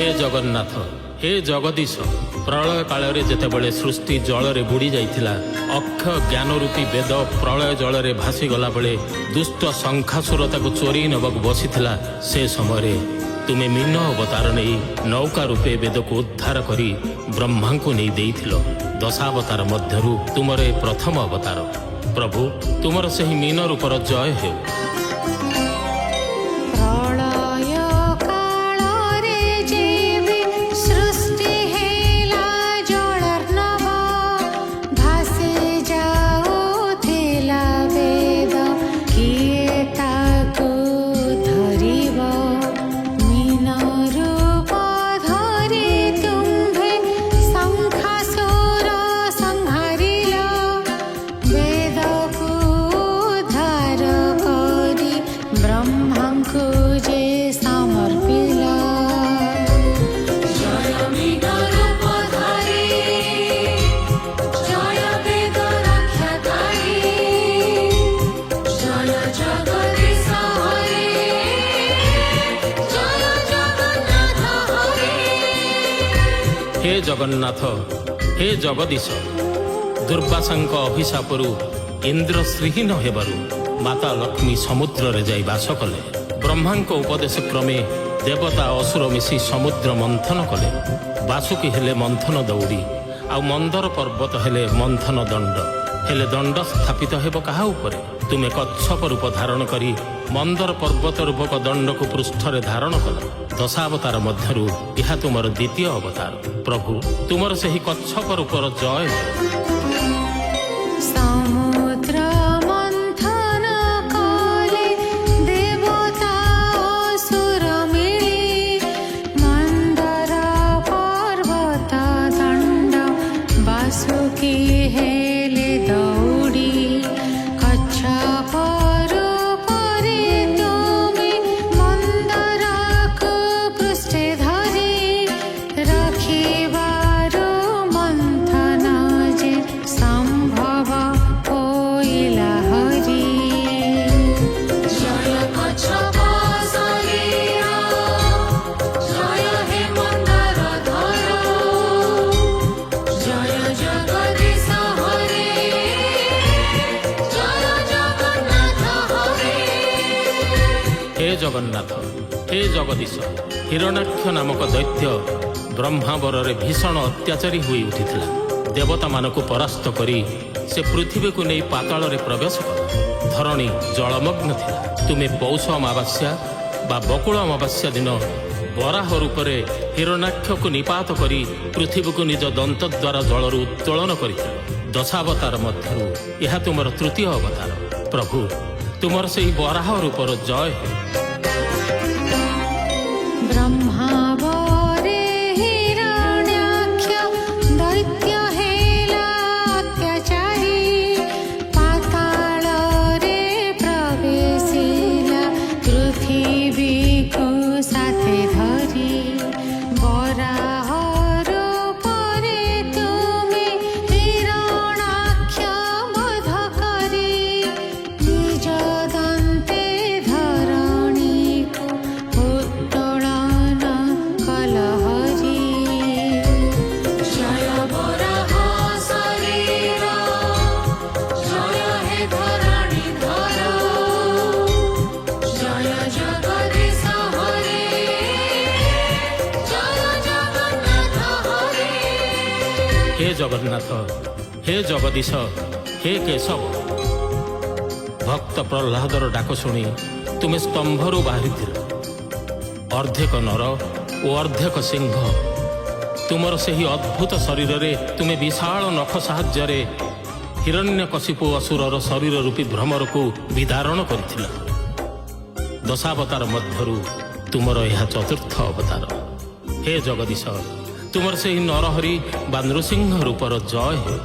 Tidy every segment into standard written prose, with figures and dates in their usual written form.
हे जगन्नाथ हे जगदीश प्रलय काल जेतेबेले सृष्टि जल बुड़ी जाइथिला अक्षय ज्ञान रूपी वेद प्रलय जल भासी गला बेले दुष्ट शंखासुर ताको चोरी नबक बसीथिला से समय तुमे मीन अवतार नहीं नौका रूपे वेद को उद्धार करी ब्रह्मा को नहीं देइथिलो। दशावतार मध्यरु तुमर प्रथम अवतार प्रभु तुमर सही मीन रूपर जय हे। हे जगन्नाथ हे जगदीश दुर्वासांक अभिशापरु इंद्र श्रीहीन हेबारु माता लक्ष्मी समुद्र रे जाई बास कले। ब्रह्मांक उपदेश क्रमे देवता असुर मिसी समुद्र मंथन कले। बासुकी हेले मंथन दौड़ी आ मंदर पर्वत हेले मंथन दंड हेले दंड स्थापित हेब कहा उपरे तुमे कच्छप रूप धारण करी मंदर पर्वत रूपक दंड को पृष्ठ रे धारण कल। दशावतार मध्यरु यह तुमर द्वितीय अवतार प्रभु तुमर सही कच्छप रूपर जय। हे जगन्नाथ हे जगदीश हिरण्याक्ष नामक दैत्य ब्रह्मावर भीषण अत्याचारी हुई उठिथिला। देवता मानकु परास्त करी से पृथ्वी को नहीं पाताल रे प्रवेश कर धरणी जलमग्न थिला। तुमे पौष अमावास्या बा बकुल अमावास्या दिन वराह रूपरे हिरण्याक्ष को निपात करी पृथ्वी को निज दंत द्वारा जलर उत्तोलन कर। दशावतार मध्यरु यह तुमर तृतीय अवतार प्रभु तुमर से वराह रूपर जय। हे जगन्नाथ हे जगदीश हे केशव भक्त प्रह्लादर डाक शुणी तुमे स्तंभरू बाहरी अर्धेक नर और अर्धेक सिंह तुमर सही अद्भुत शरीर रे तुमे विशाल नख साहाय्य हिरण्यकशिपु असुरर शरीर रूपी भ्रमर को विदारण करथिला। दशावतार मध्यरु तुमर यह चतुर्थ अवतार हे जगदीश तुमर से ही नरहरि बा नृसिंह रूपर जय हे।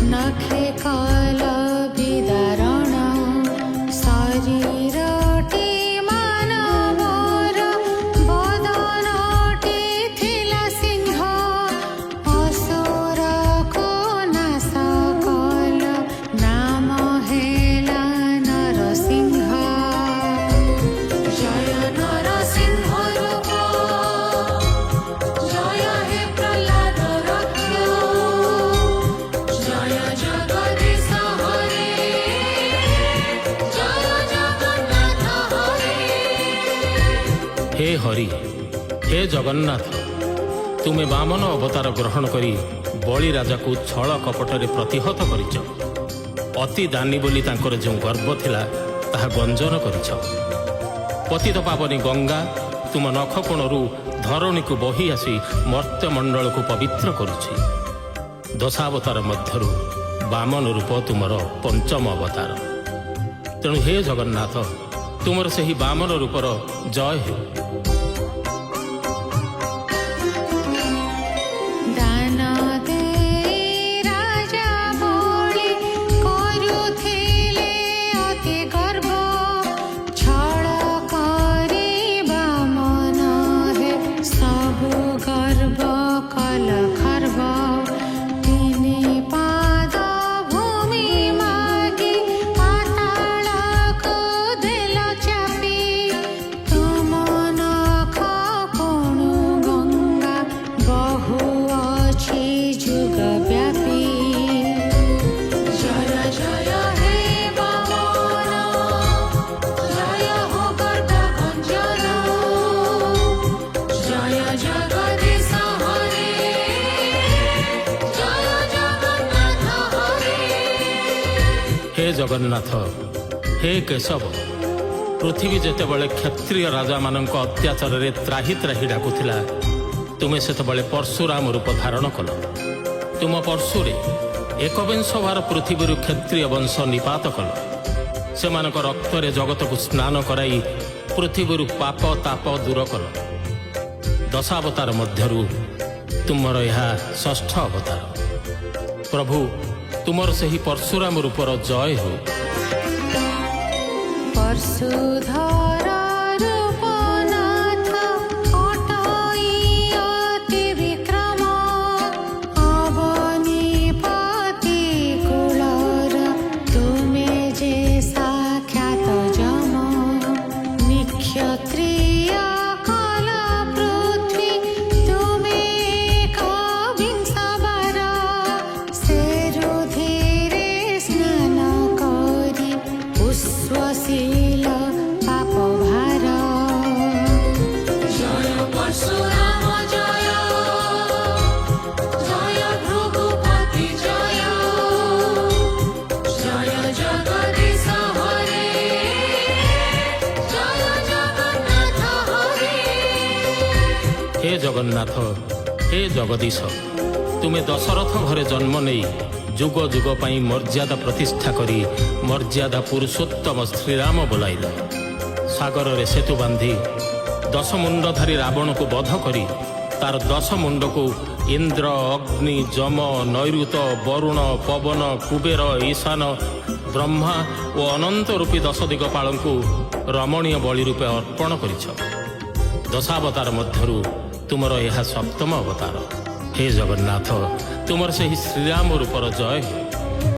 नखे काल विदारण हे हरि हे जगन्नाथ तुमे वामन अवतार ग्रहण करी बलि राजा को छल कपटरे प्रतिहत करिछ। अति दानी बोली तांकर जो गर्व थिला ताहा गंजन करिछ। पतित पावनी गंगा तुम नख कोणरू धरणी को बही आसी मर्त्यमंडल को पवित्र करुछि। दशावतार मध्यरु वामन रूप तुमर पंचम अवतार। तेणु हे जगन्नाथ तुमर सही वामन रूपर जय हो। हे जगन्नाथ हे केशव पृथ्वी जेतेबळे क्षत्रिय राजा मानक अत्याचार रे त्राही त्राही डाकुथिला तुमे सेतेबळे परशुराम रूप धारण कल। तुम परशुरे एकविंश भार पृथ्वी क्षत्रिय वंश निपात कल। सेमानक रक्त रे जगत को स्नान कराई पृथ्वी पाप ताप दूर कल। दशावतार मध्यरु तुमर यह षष्ठ अवतार। प्रभु तुमर सही परशुराम रूपर जय हो। परशुधर रूपनाथ अटई अति विक्रम अवनीपति कुलर तुमे जे साक्षात जम निक्षत्रिय कल पृथ्वी तुमे कविंश वर से स्वशील पाप भार जय परशुराम जय जय भृगुपति जय जय जगदीश हरे जय जगन्नाथ हरे। हे जगन्नाथ हे जगदीश तुमे दशरथ घरे जन्म नहीं जुग जुग पाई मर्यादा प्रतिष्ठा करी मर्यादा पुरुषोत्तम श्रीराम बोलाइल। सागर रे सेतु बांधी दश मुंडधारी रावण को वध करी तार दश मुंड को इंद्र अग्नि जम नैऋत वरुण पवन कुबेर ईशान ब्रह्मा और अनंत रूपी दश दिगपाल को रमणीय बलि रूपे अर्पण करिछ। दशावतार मध्यरु तुमर यह सप्तम अवतार। हे जगन्नाथ तुमर से ही श्रीराम रूपर जय हो।